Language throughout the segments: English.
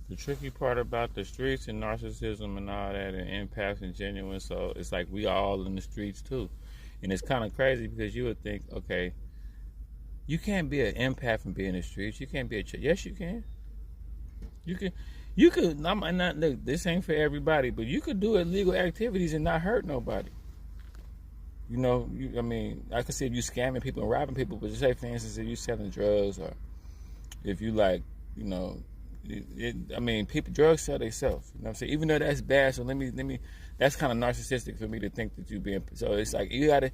The tricky part about the streets and narcissism and all that and empaths and genuine, so it's like we all in the streets too. And it's kind of crazy because you would think, okay, you can't be an empath and be in the streets. You can't be yes, you can. You could. I'm not. Look, this ain't for everybody, but you could do illegal activities and not hurt nobody. You know, I mean, I could see if you scamming people and robbing people, but just say, for instance, if you selling drugs or if you like, you know, I mean, people drugs sell themselves. You know what I'm saying? Even though that's bad, so let me. That's kind of narcissistic for me to think that you being. So it's like you gotta.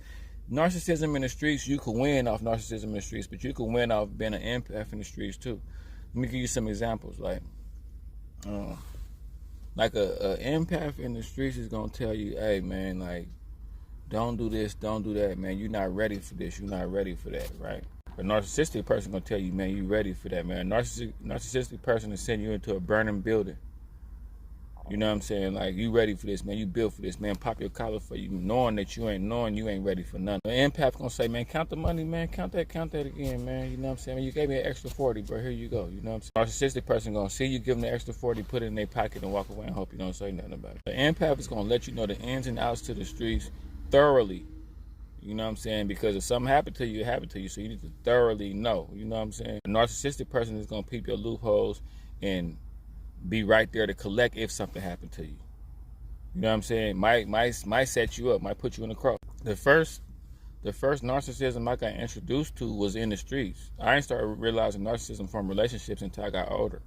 Narcissism in the streets, you could win off narcissism in the streets, but you could win off being an empath in the streets too. Let me give you some examples. Like a empath in the streets is gonna tell you, hey man, like don't do this, don't do that, man. You're not ready for this, you're not ready for that, right? A narcissistic person gonna tell you, man, you ready for that, man. Narcissistic person is sending you into a burning building. You know what I'm saying? Like, you ready for this, man. You built for this, man. Pop your collar for you, knowing you ain't ready for nothing. The empath gonna say, man, count the money, man. Count that again, man. You know what I'm saying? You gave me an extra 40, bro. Here you go. You know what I'm saying? Narcissistic person gonna see you give them the extra 40, put it in their pocket and walk away and hope you don't say nothing about it. The empath is gonna let you know the ins and outs to the streets thoroughly. You know what I'm saying? Because if something happened to you, it happened to you. So you need to thoroughly know. You know what I'm saying? A narcissistic person is gonna peep your loopholes and be right there to collect if something happened to you. You know what I'm saying? Might set you up, might put you in the cross. The first narcissism I got introduced to was in the streets. I didn't start realizing narcissism from relationships until I got older,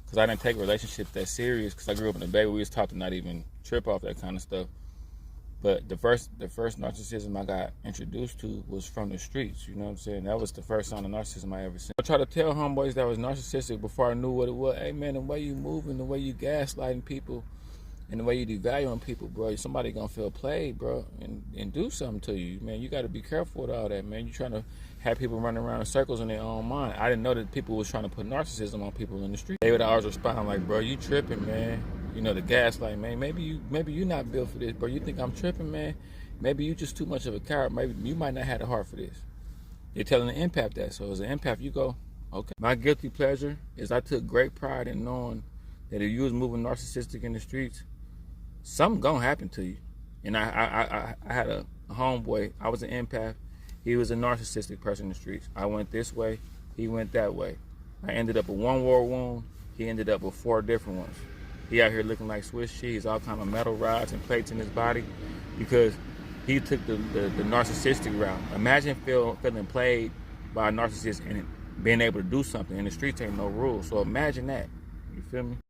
because I didn't take relationships that serious. Because I grew up in the Bay where we was taught to not even trip off that kind of stuff. But the first narcissism I got introduced to was from the streets. You know what I'm saying? That was the first sign of narcissism I ever seen. I tried to tell homeboys that was narcissistic before I knew what it was. Hey man, the way you moving, the way you gaslighting people, and the way you devaluing people, bro, somebody gonna feel played, bro, and do something to you, man. You got to be careful with all that, man. You trying to have people running around in circles in their own mind. I didn't know that people was trying to put narcissism on people in the street. They would always respond like, bro, you tripping, man. You know, the gaslight, man. Maybe you not built for this, bro. You think I'm tripping, man? Maybe you just too much of a coward. Maybe you might not have the heart for this. They're telling the empath that. So as an empath, you go, okay. My guilty pleasure is I took great pride in knowing that if you was moving narcissistic in the streets, something gonna happen to you. And I had a homeboy. I was an empath. He was a narcissistic person in the streets. I went this way. He went that way. I ended up with one war wound. He ended up with 4 different ones. He out here looking like Swiss cheese, all kind of metal rods and plates in his body, because he took the narcissistic route. Imagine feeling played by a narcissist and being able to do something. In the streets ain't no rules. So imagine that. You feel me?